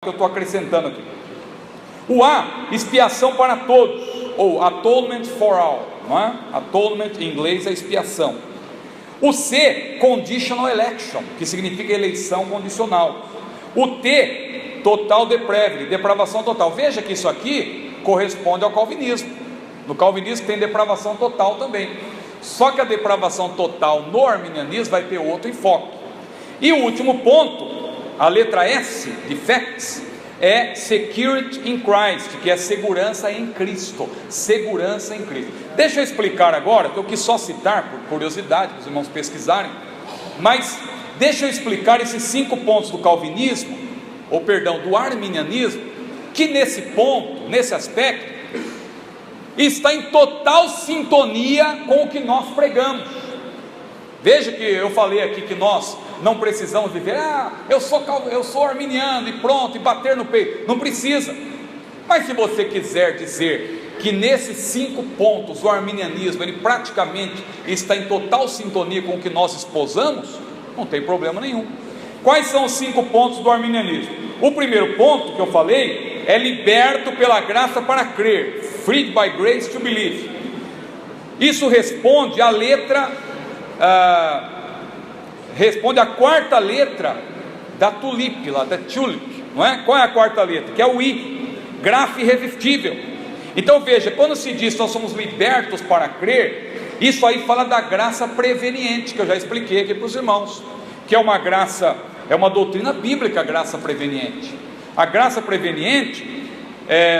eu estou acrescentando aqui. O A, expiação para todos, ou atonement for all, não é? Atonement em inglês é expiação. O C, conditional election, que significa eleição condicional. O T, total depravity, depravação total. Veja que isso aqui corresponde ao calvinismo. No calvinismo tem depravação total também. Só que a depravação total no arminianismo vai ter outro enfoque. E o último ponto, a letra S de facts, é security in Christ, que é segurança em Cristo. Segurança em Cristo. Deixa eu explicar agora, que eu quis só citar por curiosidade, para os irmãos pesquisarem, mas deixa eu explicar esses 5 pontos do calvinismo, ou perdão, do arminianismo, que nesse ponto, nesse aspecto, está em total sintonia com o que nós pregamos. Veja que eu falei aqui que nós não precisamos viver, eu sou arminiano e pronto, e bater no peito. Não precisa. Mas se você quiser dizer que nesses 5 pontos o arminianismo ele praticamente está em total sintonia com o que nós esposamos, não tem problema nenhum. Quais são os 5 pontos do arminianismo? O primeiro ponto que eu falei é liberto pela graça para crer, freed by grace to believe. Isso responde à letra, responde à quarta letra da tulip, lá da tulip, não é? Qual é a quarta letra? Que é o I, graça irresistível. Então veja, quando se diz que nós somos libertos para crer, isso aí fala da graça preveniente, que eu já expliquei aqui para os irmãos, que é uma graça, é uma doutrina bíblica, a graça preveniente. A graça preveniente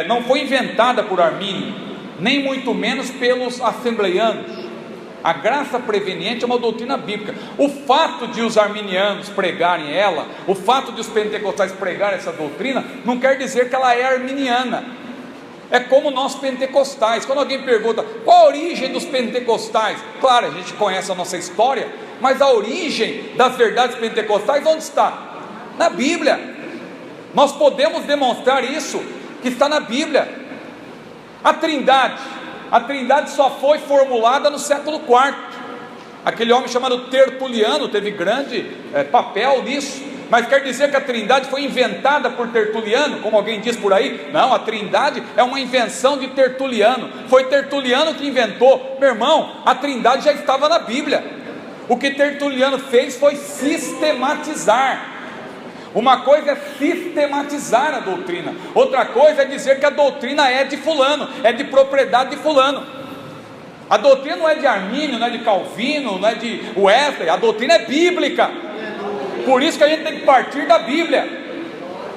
não foi inventada por Armínio, nem muito menos pelos assembleianos. A graça preveniente é uma doutrina bíblica. O fato de os arminianos pregarem ela, o fato de os pentecostais pregarem essa doutrina, não quer dizer que ela é arminiana. É como nós pentecostais. Quando alguém pergunta qual a origem dos pentecostais, claro, a gente conhece a nossa história, mas a origem das verdades pentecostais onde está? Na Bíblia. Nós podemos demonstrar isso, que está na Bíblia. A Trindade só foi formulada no século IV. Aquele homem chamado Tertuliano teve grande papel nisso. Mas quer dizer que a Trindade foi inventada por Tertuliano, como alguém diz por aí? Não, a Trindade é uma invenção de Tertuliano. Foi Tertuliano que inventou. Meu irmão, a Trindade já estava na Bíblia. O que Tertuliano fez foi sistematizar. Uma coisa é sistematizar a doutrina, outra coisa é dizer que a doutrina é de fulano, é de propriedade de fulano. A doutrina não é de Armínio, não é de Calvino, não é de Wesley, a doutrina é bíblica. Por isso que a gente tem que partir da Bíblia.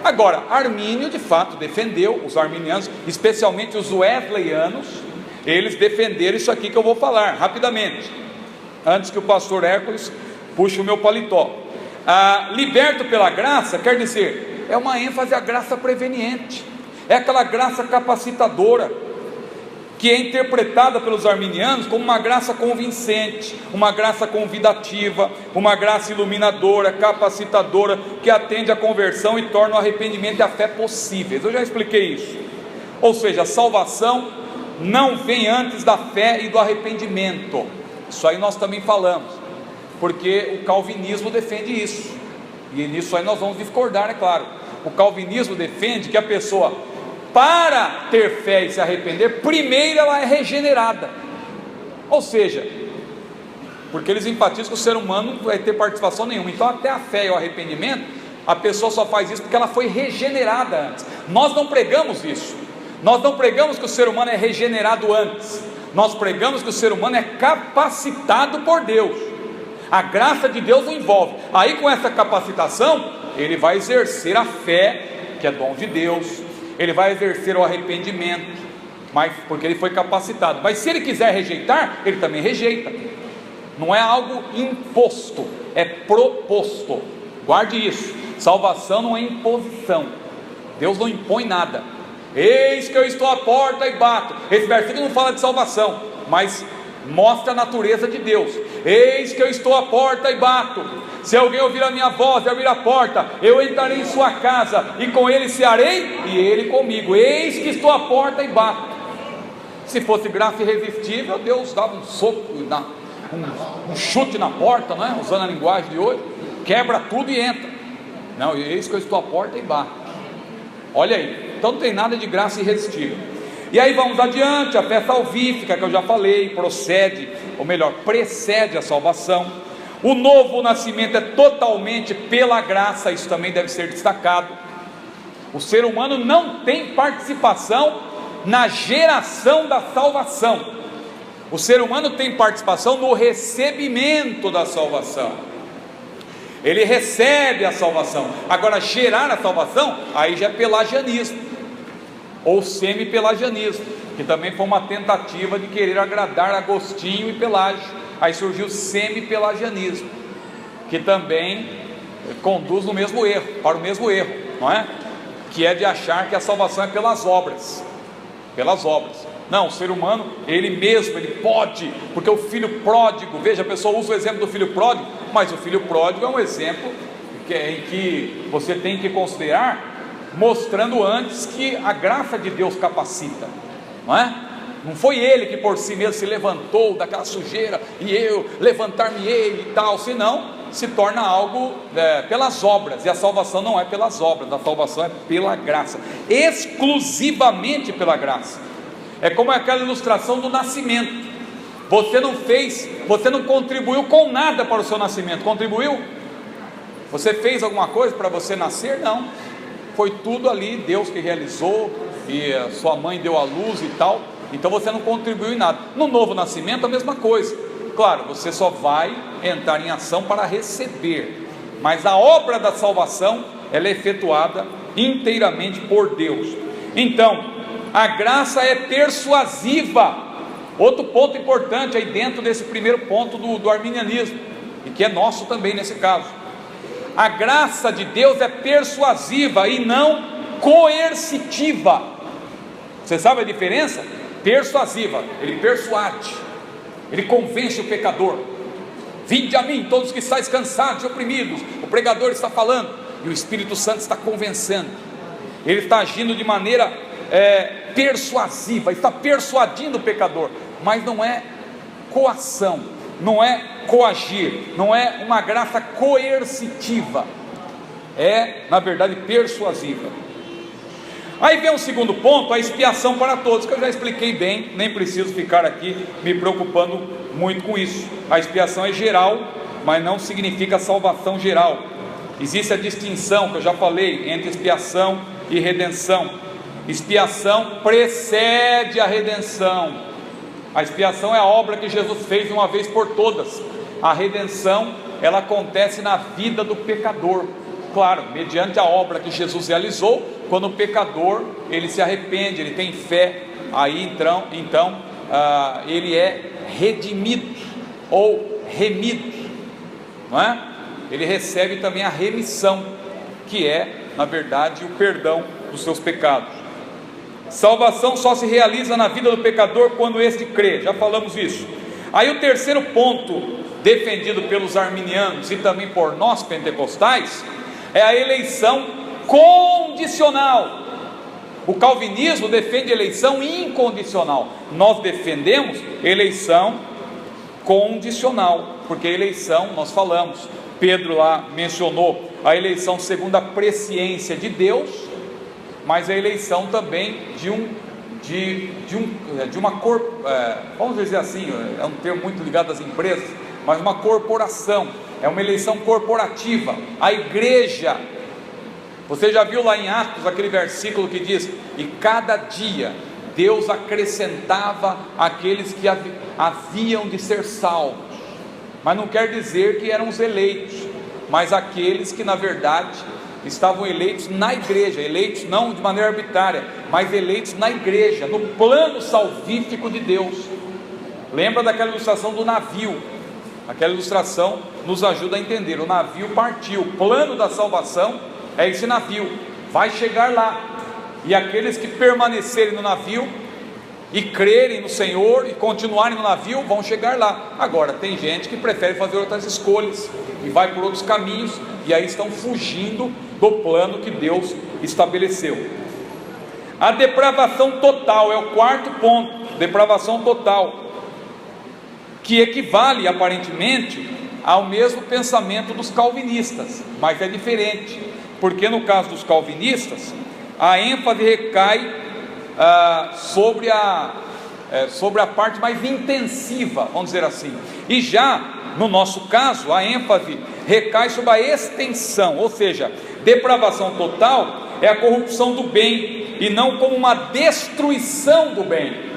Agora, Armínio de fato defendeu, os arminianos, especialmente os wesleyanos, eles defenderam isso aqui que eu vou falar rapidamente, antes que o pastor Hércules puxe o meu paletó. Liberto pela graça quer dizer, é uma ênfase à graça preveniente, é aquela graça capacitadora, que é interpretada pelos arminianos como uma graça convincente, uma graça convidativa, uma graça iluminadora, capacitadora, que atende à conversão e torna o arrependimento e a fé possíveis. Eu já expliquei isso. Ou seja, a salvação não vem antes da fé e do arrependimento. Isso aí nós também falamos, porque o calvinismo defende isso, e nisso aí nós vamos discordar, é claro. O calvinismo defende que a pessoa, para ter fé e se arrepender, primeiro ela é regenerada. Ou seja, porque eles enfatizam que o ser humano não vai ter participação nenhuma. Então até a fé e o arrependimento, a pessoa só faz isso porque ela foi regenerada antes. Nós não pregamos isso. Nós não pregamos que o ser humano é regenerado antes. Nós pregamos que o ser humano é capacitado por Deus. A graça de Deus o envolve. Aí com essa capacitação, ele vai exercer a fé, que é dom de Deus. Ele vai exercer o arrependimento, mas porque ele foi capacitado. Mas se ele quiser rejeitar, ele também rejeita. Não é algo imposto, é proposto. Guarde isso. Salvação não é imposição. Deus não impõe nada. Eis que eu estou à porta e bato. Esse versículo não fala de salvação, mas mostra a natureza de Deus. Eis que eu estou à porta e bato. Se alguém ouvir a minha voz e abrir a porta, eu entrarei em sua casa, e com ele cearei, e ele comigo. Eis que estou à porta e bato. Se fosse graça irresistível, Deus dava um soco, um chute na porta, não é? Usando a linguagem de hoje, quebra tudo e entra. Não, eis que eu estou à porta e bato. Olha aí, então não tem nada de graça irresistível. E aí vamos adiante, a fé salvífica que eu já falei, precede a salvação. O novo nascimento é totalmente pela graça, isso também deve ser destacado. O ser humano não tem participação na geração da salvação. O ser humano tem participação no recebimento da salvação. Ele recebe a salvação. Agora, gerar a salvação, aí já é pelagianismo, ou semi-pelagianismo, que também foi uma tentativa de querer agradar Agostinho e Pelágio. Aí surgiu o semi-pelagianismo, que também conduz no mesmo erro, para o mesmo erro, não é? Que é de achar que a salvação é pelas obras. Não, o ser humano, ele pode, porque o filho pródigo, veja, a pessoa usa o exemplo do filho pródigo, mas o filho pródigo é um exemplo em que você tem que considerar, mostrando antes que a graça de Deus capacita, não é? Não foi ele que por si mesmo se levantou daquela sujeira, e eu levantar-me-ei e tal, senão se torna algo pelas obras, e a salvação não é pelas obras, a salvação é pela graça, exclusivamente pela graça. É como aquela ilustração do nascimento. Você não contribuiu com nada para o seu nascimento. Contribuiu? Você fez alguma coisa para você nascer? Não, foi tudo ali Deus que realizou, e a sua mãe deu a luz e tal. Então você não contribuiu em nada. No novo nascimento a mesma coisa. Claro, você só vai entrar em ação para receber, mas a obra da salvação, ela é efetuada inteiramente por Deus. Então, a graça é persuasiva. Outro ponto importante aí dentro desse primeiro ponto do arminianismo, e que é nosso também nesse caso. A graça de Deus é persuasiva e não coercitiva. Você sabe a diferença? Persuasiva, ele persuade, ele convence o pecador. Vinde a mim todos que estáis cansados e oprimidos. O pregador está falando e o Espírito Santo está convencendo. Ele está agindo de maneira persuasiva, está persuadindo o pecador, mas não é coação, não é coagir, não é uma graça coercitiva, é na verdade persuasiva. Aí vem o segundo ponto, a expiação para todos, que eu já expliquei bem, nem preciso ficar aqui me preocupando muito com isso. A expiação é geral, mas não significa salvação geral. Existe a distinção que eu já falei entre expiação e redenção. Expiação precede a redenção. A expiação é a obra que Jesus fez de uma vez por todas. A redenção, ela acontece na vida do pecador, claro, mediante a obra que Jesus realizou. Quando o pecador, ele se arrepende, ele tem fé, aí então ele é redimido, ou remido, não é? Ele recebe também a remissão, que é, na verdade, o perdão dos seus pecados. Salvação só se realiza na vida do pecador quando este crê, já falamos isso. Aí o terceiro ponto, defendido pelos arminianos e também por nós pentecostais, é a eleição condicional. O calvinismo defende eleição incondicional, nós defendemos eleição condicional, porque eleição, nós falamos, Pedro lá mencionou a eleição segundo a presciência de Deus, mas a eleição também vamos dizer assim, é um termo muito ligado às empresas, mas uma corporação, é uma eleição corporativa. A igreja, você já viu lá em Atos aquele versículo que diz: e cada dia Deus acrescentava aqueles que haviam de ser salvos, mas não quer dizer que eram os eleitos, mas aqueles que na verdade estavam eleitos na igreja, eleitos não de maneira arbitrária, mas eleitos na igreja, no plano salvífico de Deus. Lembra daquela ilustração do navio? Aquela ilustração nos ajuda a entender. O navio partiu, o plano da salvação é esse navio, vai chegar lá, e aqueles que permanecerem no navio e crerem no Senhor e continuarem no navio vão chegar lá. Agora tem gente que prefere fazer outras escolhas e vai por outros caminhos, e aí estão fugindo do plano que Deus estabeleceu. A depravação total é o quarto ponto, depravação total, que equivale aparentemente ao mesmo pensamento dos calvinistas, mas é diferente, porque no caso dos calvinistas, a ênfase recai sobre a parte mais intensiva, vamos dizer assim. E já no nosso caso, a ênfase recai sobre a extensão, ou seja, depravação total é a corrupção do bem, e não como uma destruição do bem.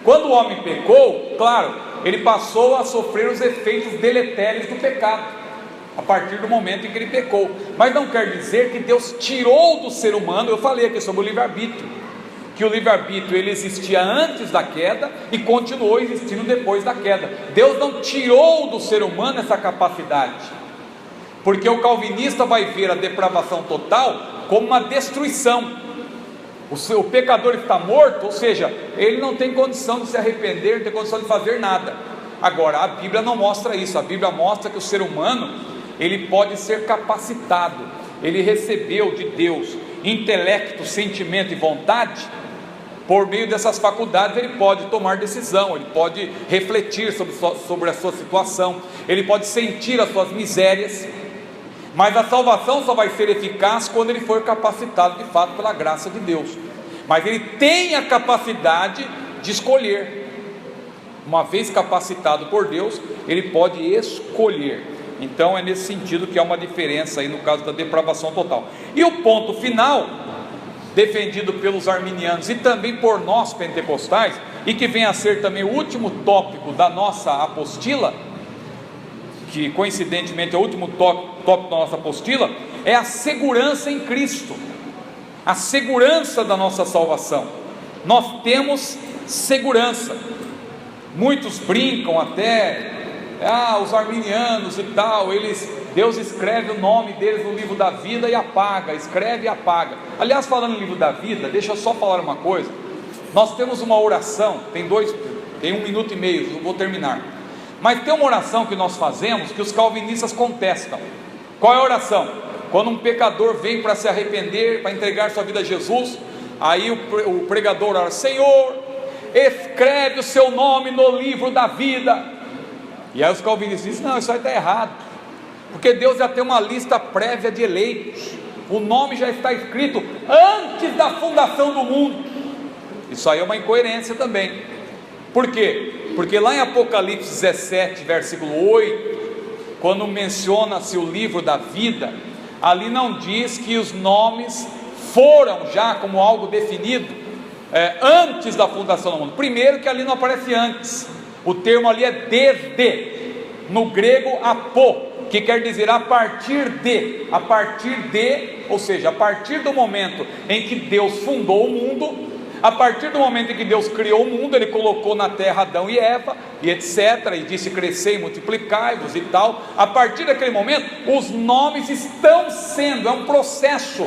Quando o homem pecou, claro, ele passou a sofrer os efeitos deletérios do pecado, a partir do momento em que ele pecou, mas não quer dizer que Deus tirou do ser humano. Eu falei aqui sobre o livre-arbítrio, que o livre-arbítrio ele existia antes da queda e continuou existindo depois da queda. Deus não tirou do ser humano essa capacidade, porque o calvinista vai ver a depravação total como uma destruição. O pecador está morto, ou seja, ele não tem condição de se arrepender, não tem condição de fazer nada. Agora, a Bíblia não mostra isso. A Bíblia mostra que o ser humano, ele pode ser capacitado, ele recebeu de Deus intelecto, sentimento e vontade. Por meio dessas faculdades ele pode tomar decisão, ele pode refletir sobre a sua situação, ele pode sentir as suas misérias. Mas a salvação só vai ser eficaz quando ele for capacitado de fato pela graça de Deus. Mas ele tem a capacidade de escolher. Uma vez capacitado por Deus, ele pode escolher. Então é nesse sentido que há uma diferença aí no caso da depravação total. E o ponto final, defendido pelos arminianos e também por nós pentecostais, e que vem a ser também o último tópico da nossa apostila, que coincidentemente é o último tópico da nossa apostila, é a segurança em Cristo, a segurança da nossa salvação. Nós temos segurança. Muitos brincam até, os arminianos e tal, Deus escreve o nome deles no livro da vida e apaga, escreve e apaga. Aliás, falando no livro da vida, deixa eu só falar uma coisa. Nós temos uma oração, tem 1 minuto e meio, não vou terminar. Mas tem uma oração que nós fazemos que os calvinistas contestam. Qual é a oração? Quando um pecador vem para se arrepender, para entregar sua vida a Jesus, aí o pregador ora: Senhor, escreve o seu nome no livro da vida. E aí os calvinistas dizem: não, isso aí está errado, porque Deus já tem uma lista prévia de eleitos, o nome já está escrito antes da fundação do mundo. Isso aí é uma incoerência também. Por quê? Porque lá em Apocalipse 17, versículo 8, quando menciona-se o livro da vida, ali não diz que os nomes foram já como algo definido antes da fundação do mundo. Primeiro que ali não aparece antes, o termo ali é desde, no grego apo, que quer dizer a partir de, ou seja, a partir do momento em que Deus fundou o mundo, a partir do momento em que Deus criou o mundo, Ele colocou na terra Adão e Eva, e etc, e disse: crescei e multiplicai-vos e tal. A partir daquele momento, os nomes estão sendo, é um processo.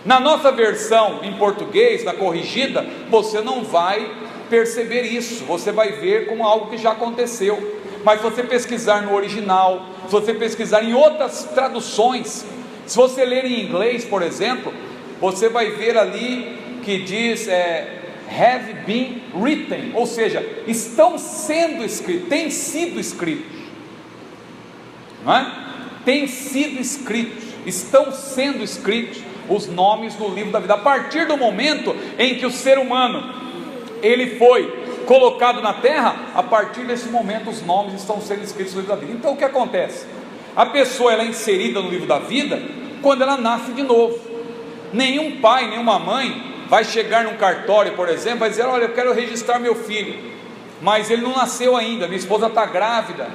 Na nossa versão em português, na corrigida, você não vai perceber isso, você vai ver como algo que já aconteceu. Mas se você pesquisar no original, se você pesquisar em outras traduções, se você ler em inglês, por exemplo, você vai ver ali que diz have been written, ou seja, estão sendo escritos, têm sido escritos, não é? Têm sido escritos, estão sendo escritos os nomes no livro da vida. A partir do momento em que o ser humano ele foi colocado na terra, a partir desse momento os nomes estão sendo escritos no livro da vida. Então o que acontece? A pessoa ela é inserida no livro da vida quando ela nasce de novo. Nenhum pai, nenhuma mãe vai chegar num cartório, por exemplo, vai dizer: olha, eu quero registrar meu filho, mas ele não nasceu ainda, minha esposa está grávida,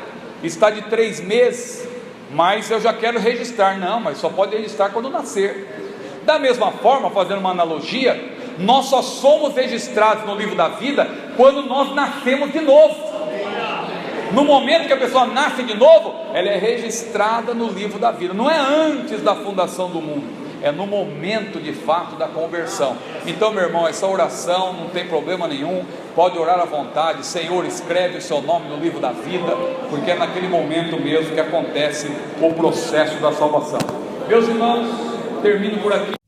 está de 3 meses, mas eu já quero registrar. Não, mas só pode registrar quando nascer. Da mesma forma, fazendo uma analogia, nós só somos registrados no livro da vida quando nós nascemos de novo. No momento que a pessoa nasce de novo, ela é registrada no livro da vida. Não é antes da fundação do mundo, é no momento de fato da conversão. Então, meu irmão, essa oração não tem problema nenhum, pode orar à vontade: Senhor, escreve o seu nome no livro da vida, porque é naquele momento mesmo que acontece o processo da salvação. Meus irmãos, termino por aqui.